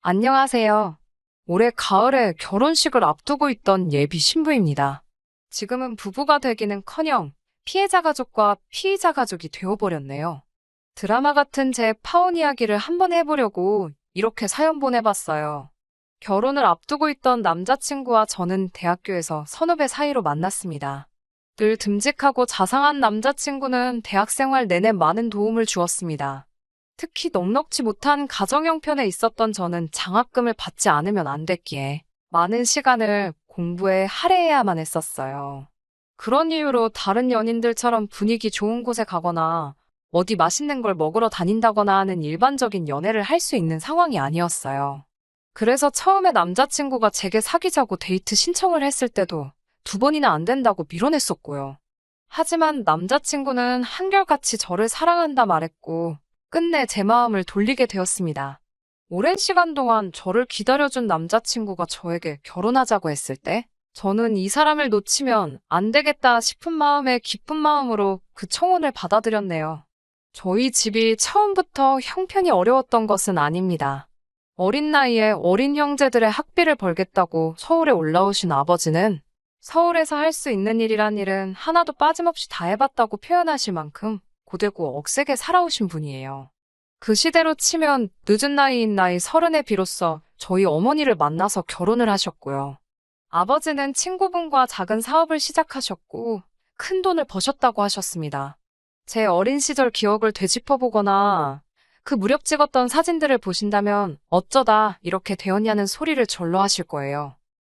안녕하세요. 올해 가을에 결혼식을 앞두고 있던 예비 신부입니다. 지금은 부부가 되기는커녕 피해자 가족과 피의자 가족이 되어버렸네요. 드라마 같은 제 파혼 이야기를 한번 해보려고 이렇게 사연 보내봤어요. 결혼을 앞두고 있던 남자친구와 저는 대학교에서 선후배 사이로 만났습니다. 늘 듬직하고 자상한 남자친구는 대학 생활 내내 많은 도움을 주었습니다. 특히 넉넉지 못한 가정 형편에 있었던 저는 장학금을 받지 않으면 안 됐기에 많은 시간을 공부에 할애해야만 했었어요. 그런 이유로 다른 연인들처럼 분위기 좋은 곳에 가거나 어디 맛있는 걸 먹으러 다닌다거나 하는 일반적인 연애를 할 수 있는 상황이 아니었어요. 그래서 처음에 남자친구가 제게 사귀자고 데이트 신청을 했을 때도 두 번이나 안 된다고 밀어냈었고요. 하지만 남자친구는 한결같이 저를 사랑한다 말했고 끝내 제 마음을 돌리게 되었습니다. 오랜 시간 동안 저를 기다려준 남자친구가 저에게 결혼하자고 했을 때 저는 이 사람을 놓치면 안 되겠다 싶은 마음에 기쁜 마음으로 그 청혼을 받아들였네요. 저희 집이 처음부터 형편이 어려웠던 것은 아닙니다. 어린 나이에 어린 형제들의 학비를 벌겠다고 서울에 올라오신 아버지는 서울에서 할 수 있는 일이란 일은 하나도 빠짐없이 다 해봤다고 표현하실 만큼 고되고 억세게 살아오신 분이에요. 그 시대로 치면 늦은 나이인 나이 30에 비로소 저희 어머니를 만나서 결혼을 하셨고요. 아버지는 친구분과 작은 사업을 시작하셨고 큰 돈을 버셨다고 하셨습니다. 제 어린 시절 기억을 되짚어보거나 그 무렵 찍었던 사진들을 보신다면 어쩌다 이렇게 되었냐는 소리를 절로 하실 거예요.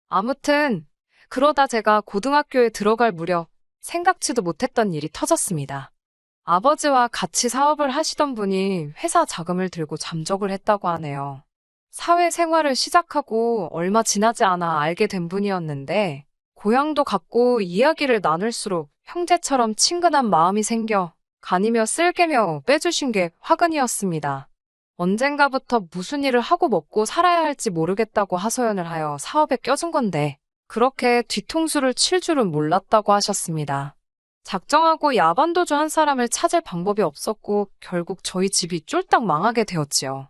아무튼 그러다 제가 고등학교에 들어갈 무렵 생각지도 못했던 일이 터졌습니다. 아버지와 같이 사업을 하시던 분이 회사 자금을 들고 잠적을 했다고 하네요. 사회생활을 시작하고 얼마 지나지 않아 알게 된 분이었는데 고향도 같고 이야기를 나눌수록 형제처럼 친근한 마음이 생겨 간이며 쓸개며 빼주신 게 화근이었습니다. 언젠가부터 무슨 일을 하고 먹고 살아야 할지 모르겠다고 하소연을 하여 사업에 껴준 건데 그렇게 뒤통수를 칠 줄은 몰랐다고 하셨습니다. 작정하고 야반도주 한 사람을 찾을 방법이 없었고 결국 저희 집이 쫄딱 망하게 되었지요.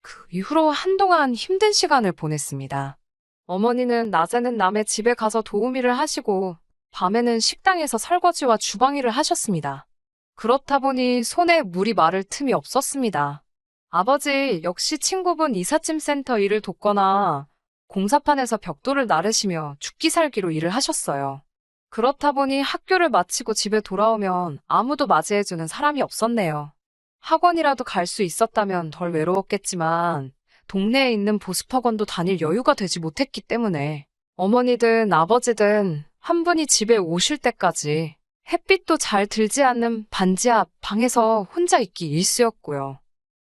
그 이후로 한동안 힘든 시간을 보냈습니다. 어머니는 낮에는 남의 집에 가서 도우미를 하시고 밤에는 식당에서 설거지와 주방일을 하셨습니다. 그렇다 보니 손에 물이 마를 틈이 없었습니다. 아버지 역시 친구분 이삿짐 센터 일을 돕거나 공사판에서 벽돌을 나르시며 죽기 살기로 일을 하셨어요. 그렇다 보니 학교를 마치고 집에 돌아오면 아무도 맞이해주는 사람이 없었네요. 학원이라도 갈 수 있었다면 덜 외로웠겠지만 동네에 있는 보습학원도 다닐 여유가 되지 못했기 때문에 어머니든 아버지든 한 분이 집에 오실 때까지 햇빛도 잘 들지 않는 반지 앞 방에서 혼자 있기 일쑤였고요.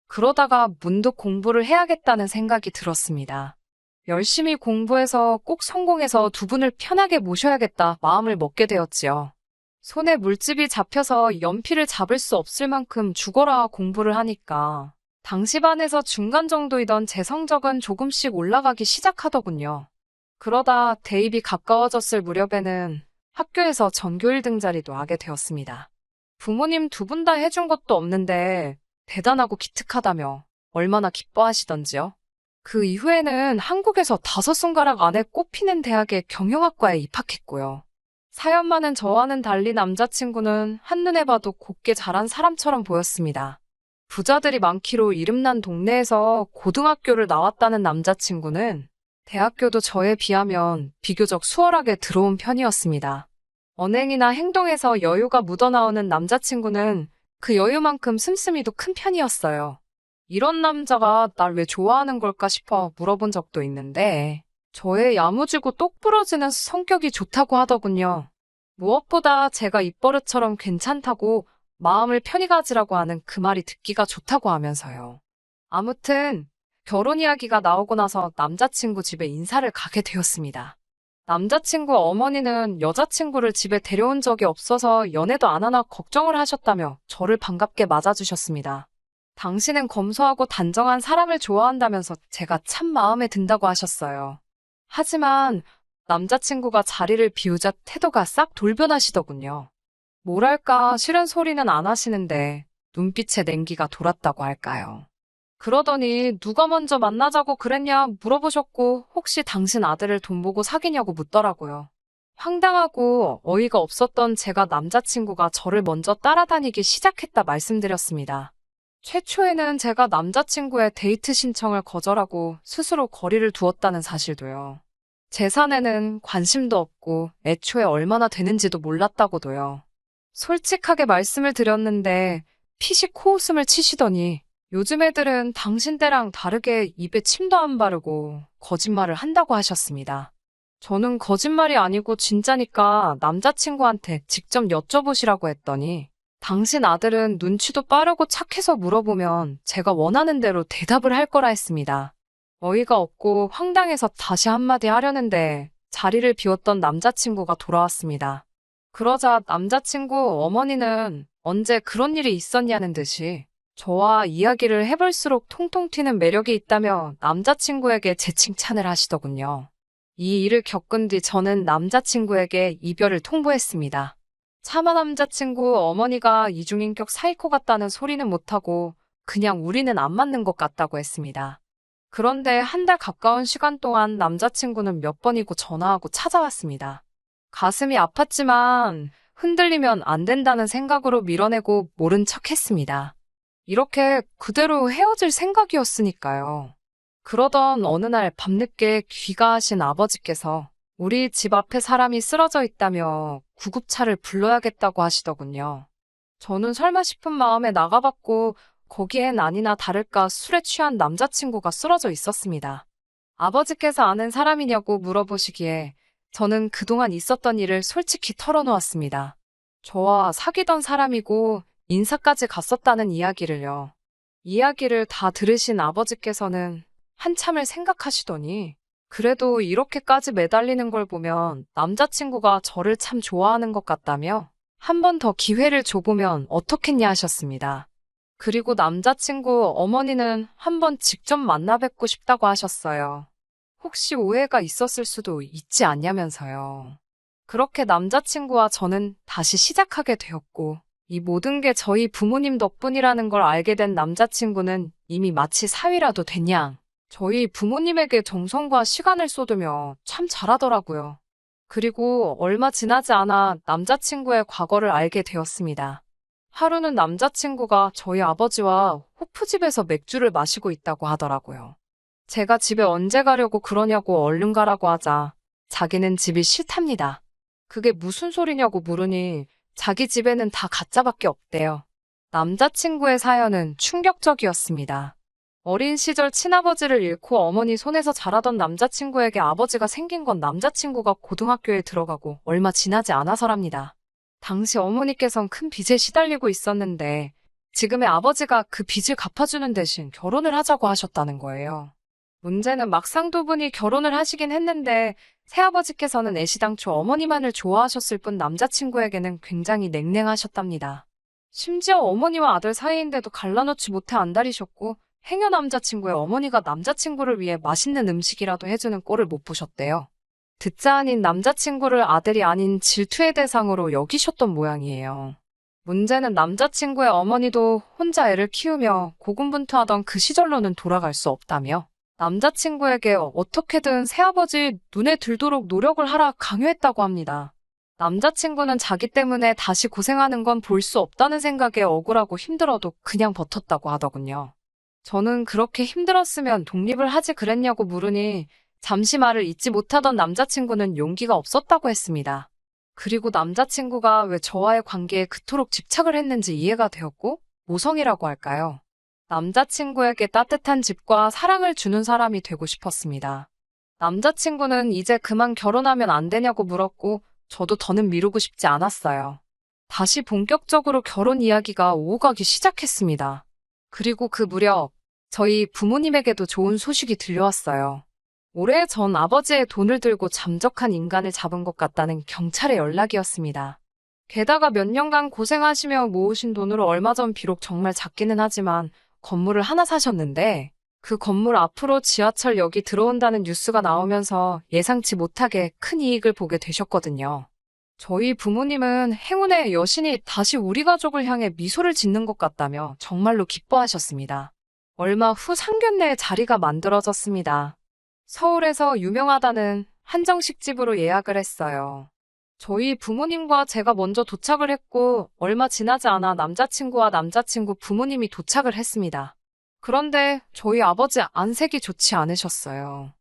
그러다가 문득 공부를 해야겠다는 생각이 들었습니다. 열심히 공부해서 꼭 성공해서 두 분을 편하게 모셔야겠다 마음을 먹게 되었지요. 손에 물집이 잡혀서 연필을 잡을 수 없을 만큼 죽어라 공부를 하니까 당시 반에서 중간 정도이던 제 성적은 조금씩 올라가기 시작하더군요. 그러다 대입이 가까워졌을 무렵에는 학교에서 전교 1등 자리도 하게 되었습니다. 부모님 두 분 다 해준 것도 없는데 대단하고 기특하다며 얼마나 기뻐하시던지요. 그 이후에는 한국에서 5손가락 안에 꼽히는 대학의 경영학과에 입학했고요. 사연 많은 저와는 달리 남자친구는 한눈에 봐도 곱게 자란 사람처럼 보였습니다. 부자들이 많기로 이름난 동네에서 고등학교를 나왔다는 남자친구는 대학교도 저에 비하면 비교적 수월하게 들어온 편이었습니다. 언행이나 행동에서 여유가 묻어나오는 남자친구는 그 여유만큼 씀씀이도 큰 편이었어요. 이런 남자가 날 왜 좋아하는 걸까 싶어 물어본 적도 있는데 저의 야무지고 똑부러지는 성격이 좋다고 하더군요. 무엇보다 제가 입버릇처럼 괜찮다고 마음을 편히 가지라고 하는 그 말이 듣기가 좋다고 하면서요. 아무튼 결혼 이야기가 나오고 나서 남자친구 집에 인사를 가게 되었습니다. 남자친구 어머니는 여자친구를 집에 데려온 적이 없어서 연애도 안 하나 걱정을 하셨다며 저를 반갑게 맞아주셨습니다. 당신은 검소하고 단정한 사람을 좋아한다면서 제가 참 마음에 든다고 하셨어요. 하지만 남자친구가 자리를 비우자 태도가 싹 돌변하시더군요. 뭐랄까 싫은 소리는 안 하시는데 눈빛에 냉기가 돌았다고 할까요. 그러더니 누가 먼저 만나자고 그랬냐 물어보셨고 혹시 당신 아들을 돈 보고 사귀냐고 묻더라고요. 황당하고 어이가 없었던 제가 남자친구가 저를 먼저 따라다니기 시작했다 말씀드렸습니다. 최초에는 제가 남자친구의 데이트 신청을 거절하고 스스로 거리를 두었다는 사실도요. 제 사내는 관심도 없고 애초에 얼마나 되는지도 몰랐다고도요. 솔직하게 말씀을 드렸는데 피식 코웃음을 치시더니 요즘 애들은 당신 때랑 다르게 입에 침도 안 바르고 거짓말을 한다고 하셨습니다. 저는 거짓말이 아니고 진짜니까 남자친구한테 직접 여쭤보시라고 했더니 당신 아들은 눈치도 빠르고 착해서 물어보면 제가 원하는 대로 대답을 할 거라 했습니다. 어이가 없고 황당해서 다시 한마디 하려는데 자리를 비웠던 남자친구가 돌아왔습니다. 그러자 남자친구 어머니는 언제 그런 일이 있었냐는 듯이 저와 이야기를 해볼수록 통통 튀는 매력이 있다며 남자친구에게 제 칭찬을 하시더군요. 이 일을 겪은 뒤 저는 남자친구에게 이별을 통보했습니다. 차마 남자친구 어머니가 이중인격 사이코 같다는 소리는 못하고 그냥 우리는 안 맞는 것 같다고 했습니다. 그런데 한 달 가까운 시간 동안 남자친구는 몇 번이고 전화하고 찾아왔습니다. 가슴이 아팠지만 흔들리면 안 된다는 생각으로 밀어내고 모른 척 했습니다. 이렇게 그대로 헤어질 생각이었으니까요. 그러던 어느 날 밤늦게 귀가하신 아버지께서 우리 집 앞에 사람이 쓰러져 있다며 구급차를 불러야겠다고 하시더군요. 저는 설마 싶은 마음에 나가봤고 거기엔 아니나 다를까 술에 취한 남자친구가 쓰러져 있었습니다. 아버지께서 아는 사람이냐고 물어보시기에 저는 그동안 있었던 일을 솔직히 털어놓았습니다. 저와 사귀던 사람이고 인사까지 갔었다는 이야기를요. 이야기를 다 들으신 아버지께서는 한참을 생각하시더니 그래도 이렇게까지 매달리는 걸 보면 남자친구가 저를 참 좋아하는 것 같다며 한 번 더 기회를 줘보면 어떻겠냐 하셨습니다. 그리고 남자친구 어머니는 한번 직접 만나 뵙고 싶다고 하셨어요. 혹시 오해가 있었을 수도 있지 않냐면서요. 그렇게 남자친구와 저는 다시 시작하게 되었고 이 모든 게 저희 부모님 덕분이라는 걸 알게 된 남자친구는 이미 마치 사위라도 됐냐. 저희 부모님에게 정성과 시간을 쏟으며 참 잘하더라고요. 그리고 얼마 지나지 않아 남자친구의 과거를 알게 되었습니다. 하루는 남자친구가 저희 아버지와 호프집에서 맥주를 마시고 있다고 하더라고요. 제가 집에 언제 가려고 그러냐고 얼른 가라고 하자 자기는 집이 싫답니다. 그게 무슨 소리냐고 물으니 자기 집에는 다 가짜밖에 없대요. 남자친구의 사연은 충격적이었습니다. 어린 시절 친아버지를 잃고 어머니 손에서 자라던 남자친구에게 아버지가 생긴 건 남자친구가 고등학교에 들어가고 얼마 지나지 않아서랍니다. 당시 어머니께선 큰 빚에 시달리고 있었는데 지금의 아버지가 그 빚을 갚아주는 대신 결혼을 하자고 하셨다는 거예요. 문제는 막상 두 분이 결혼을 하시긴 했는데 새아버지께서는 애시당초 어머니만을 좋아하셨을 뿐 남자친구에게는 굉장히 냉랭하셨답니다. 심지어 어머니와 아들 사이인데도 갈라놓지 못해 안달이셨고 행여 남자친구의 어머니가 남자친구를 위해 맛있는 음식이라도 해주는 꼴을 못 보셨대요. 듣자 하닌 남자친구를 아들이 아닌 질투의 대상으로 여기셨던 모양이에요. 문제는 남자친구의 어머니도 혼자 애를 키우며 고군분투하던 그 시절로는 돌아갈 수 없다며 남자친구에게 어떻게든 새아버지 눈에 들도록 노력을 하라 강요했다고 합니다. 남자친구는 자기 때문에 다시 고생하는 건 볼 수 없다는 생각에 억울하고 힘들어도 그냥 버텼다고 하더군요. 저는 그렇게 힘들었으면 독립을 하지 그랬냐고 물으니 잠시 말을 잇지 못하던 남자친구는 용기가 없었다고 했습니다. 그리고 남자친구가 왜 저와의 관계에 그토록 집착을 했는지 이해가 되었고 모성이라고 할까요? 남자친구에게 따뜻한 집과 사랑을 주는 사람이 되고 싶었습니다. 남자친구는 이제 그만 결혼하면 안 되냐고 물었고 저도 더는 미루고 싶지 않았어요. 다시 본격적으로 결혼 이야기가 오고 가기 시작했습니다. 그리고 그 무렵 저희 부모님에게도 좋은 소식이 들려왔어요. 오래전 아버지의 돈을 들고 잠적한 인간을 잡은 것 같다는 경찰의 연락이었습니다. 게다가 몇 년간 고생하시며 모으신 돈으로 얼마 전 비록 정말 작기는 하지만 건물을 하나 사셨는데 그 건물 앞으로 지하철역이 들어온다는 뉴스가 나오면서 예상치 못하게 큰 이익을 보게 되셨거든요. 저희 부모님은 행운의 여신이 다시 우리 가족을 향해 미소를 짓는 것 같다며 정말로 기뻐하셨습니다. 얼마 후 상견례의 자리가 만들어졌습니다. 서울에서 유명하다는 한정식 집으로 예약을 했어요. 저희 부모님과 제가 먼저 도착을 했고, 얼마 지나지 않아 남자친구와 남자친구 부모님이 도착을 했습니다. 그런데 저희 아버지 안색이 좋지 않으셨어요.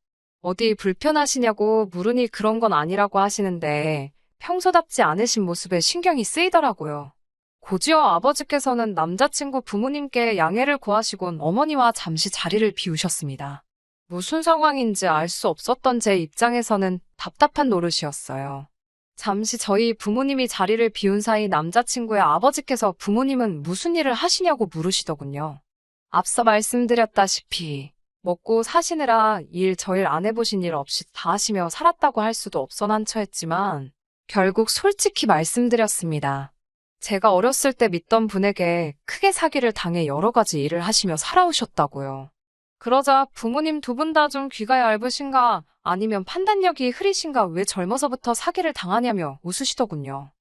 어디 불편하시냐고 물으니 그런 건 아니라고 하시는데, 평소답지 않으신 모습에 신경이 쓰이더라고요. 고지어 아버지께서는 남자친구 부모님께 양해를 구하시곤 어머니와 잠시 자리를 비우셨습니다. 무슨 상황인지 알 수 없었던 제 입장에서는 답답한 노릇이었어요. 잠시 저희 부모님이 자리를 비운 사이 남자친구의 아버지께서 부모님은 무슨 일을 하시냐고 물으시더군요. 앞서 말씀드렸다시피 먹고 사시느라 저일 안 해보신 일 없이 다 하시며 살았다고 할 수도 없어난처했지만 결국 솔직히 말씀드렸습니다. 제가 어렸을 때 믿던 분에게 크게 사기를 당해 여러 가지 일을 하시며 살아오셨다고요. 그러자 부모님 두 분 다 좀 귀가 얇으신가 아니면 판단력이 흐리신가 왜 젊어서부터 사기를 당하냐며 웃으시더군요.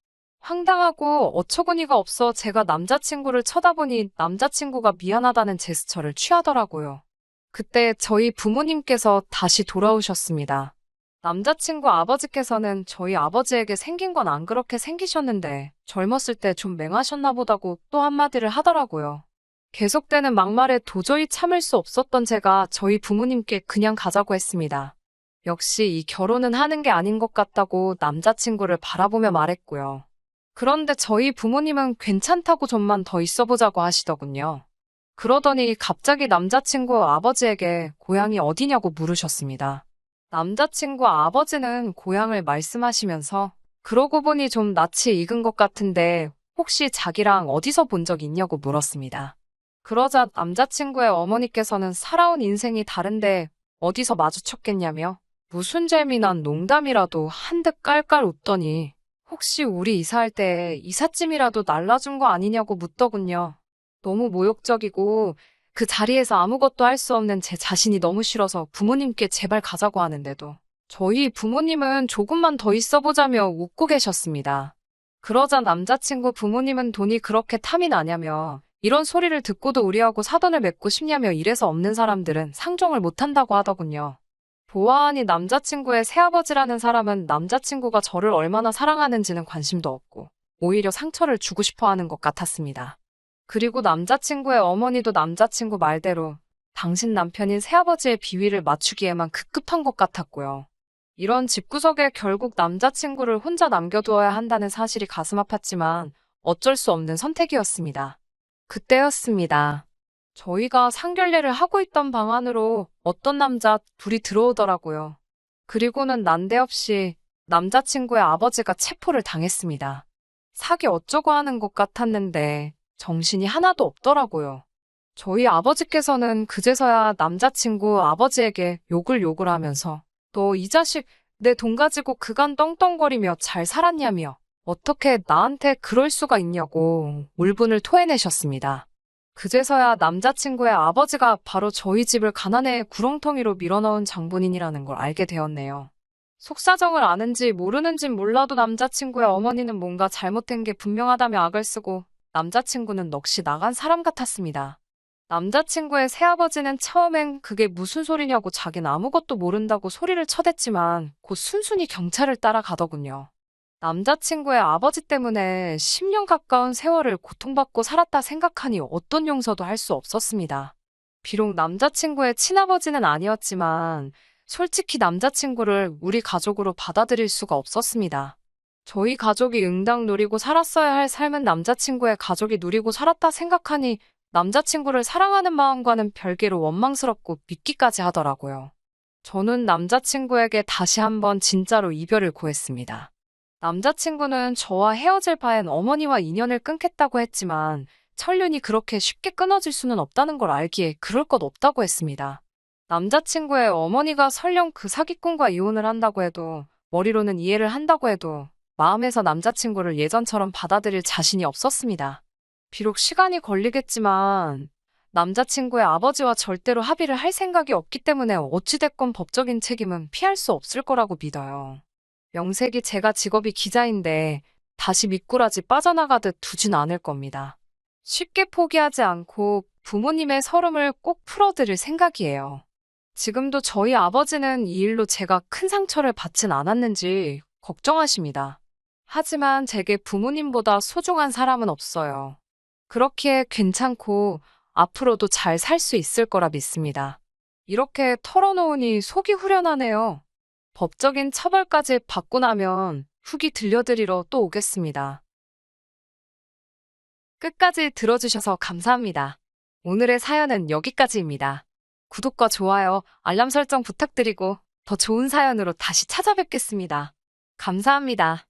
황당하고 어처구니가 없어 제가 남자친구를 쳐다보니 남자친구가 미안하다는 제스처를 취하더라고요. 그때 저희 부모님께서 다시 돌아오셨습니다. 남자친구 아버지께서는 저희 아버지에게 생긴 건 안 그렇게 생기셨는데 젊었을 때 좀 맹하셨나 보다고 또 한마디를 하더라고요. 계속되는 막말에 도저히 참을 수 없었던 제가 저희 부모님께 그냥 가자고 했습니다. 역시 이 결혼은 하는 게 아닌 것 같다고 남자친구를 바라보며 말했고요. 그런데 저희 부모님은 괜찮다고 좀만 더 있어보자고 하시더군요. 그러더니 갑자기 남자친구 아버지에게 고향이 어디냐고 물으셨습니다. 남자친구 아버지는 고향을 말씀하시면서 그러고 보니 좀 낯이 익은 것 같은데 혹시 자기랑 어디서 본 적 있냐고 물었습니다. 그러자 남자친구의 어머니께서는 살아온 인생이 다른데 어디서 마주쳤겠냐며 무슨 재미난 농담이라도 한듯 깔깔 웃더니 혹시 우리 이사할 때 이삿짐이라도 날라준 거 아니냐고 묻더군요. 너무 모욕적이고 그 자리에서 아무것도 할 수 없는 제 자신이 너무 싫어서 부모님께 제발 가자고 하는데도 저희 부모님은 조금만 더 있어보자며 웃고 계셨습니다. 그러자 남자친구 부모님은 돈이 그렇게 탐이 나냐며 이런 소리를 듣고도 우리하고 사돈을 맺고 싶냐며 이래서 없는 사람들은 상종을 못한다고 하더군요. 보아하니 남자친구의 새아버지라는 사람은 남자친구가 저를 얼마나 사랑하는지는 관심도 없고 오히려 상처를 주고 싶어 하는 것 같았습니다. 그리고 남자친구의 어머니도 남자친구 말대로 당신 남편인 새아버지의 비위를 맞추기에만 급급한 것 같았고요. 이런 집구석에 결국 남자친구를 혼자 남겨두어야 한다는 사실이 가슴 아팠지만 어쩔 수 없는 선택이었습니다. 그때였습니다. 저희가 상견례를 하고 있던 방 안으로 어떤 남자 둘이 들어오더라고요. 그리고는 난데없이 남자친구의 아버지가 체포를 당했습니다. 사기 어쩌고 하는 것 같았는데 정신이 하나도 없더라고요. 저희 아버지께서는 그제서야 남자친구 아버지에게 욕을 하면서 너 이 자식 내 돈 가지고 그간 떵떵거리며 잘 살았냐며 어떻게 나한테 그럴 수가 있냐고 울분을 토해내셨습니다. 그제서야 남자친구의 아버지가 바로 저희 집을 가난의 구렁텅이로 밀어넣은 장본인이라는 걸 알게 되었네요. 속사정을 아는지 모르는진 몰라도 남자친구의 어머니는 뭔가 잘못된 게 분명하다며 악을 쓰고 남자친구는 넋이 나간 사람 같았습니다. 남자친구의 새아버지는 처음엔 그게 무슨 소리냐고 자긴 아무것도 모른다고 소리를 쳐댔지만 곧 순순히 경찰을 따라가더군요. 남자친구의 아버지 때문에 10년 가까운 세월을 고통받고 살았다 생각하니 어떤 용서도 할 수 없었습니다. 비록 남자친구의 친아버지는 아니었지만 솔직히 남자친구를 우리 가족으로 받아들일 수가 없었습니다. 저희 가족이 응당 누리고 살았어야 할 삶은 남자친구의 가족이 누리고 살았다 생각하니 남자친구를 사랑하는 마음과는 별개로 원망스럽고 믿기까지 하더라고요. 저는 남자친구에게 다시 한번 진짜로 이별을 고했습니다. 남자친구는 저와 헤어질 바엔 어머니와 인연을 끊겠다고 했지만 천륜이 그렇게 쉽게 끊어질 수는 없다는 걸 알기에 그럴 것 없다고 했습니다. 남자친구의 어머니가 설령 그 사기꾼과 이혼을 한다고 해도 머리로는 이해를 한다고 해도 마음에서 남자친구를 예전처럼 받아들일 자신이 없었습니다. 비록 시간이 걸리겠지만 남자친구의 아버지와 절대로 합의를 할 생각이 없기 때문에 어찌됐건 법적인 책임은 피할 수 없을 거라고 믿어요. 명색이 제가 직업이 기자인데 다시 미꾸라지 빠져나가듯 두진 않을 겁니다. 쉽게 포기하지 않고 부모님의 서름을 꼭 풀어드릴 생각이에요. 지금도 저희 아버지는 이 일로 제가 큰 상처를 받진 않았는지 걱정하십니다. 하지만 제게 부모님보다 소중한 사람은 없어요. 그렇기에 괜찮고 앞으로도 잘 살 수 있을 거라 믿습니다. 이렇게 털어놓으니 속이 후련하네요. 법적인 처벌까지 받고 나면 후기 들려드리러 또 오겠습니다. 끝까지 들어주셔서 감사합니다. 오늘의 사연은 여기까지입니다. 구독과 좋아요, 알람 설정 부탁드리고 더 좋은 사연으로 다시 찾아뵙겠습니다. 감사합니다.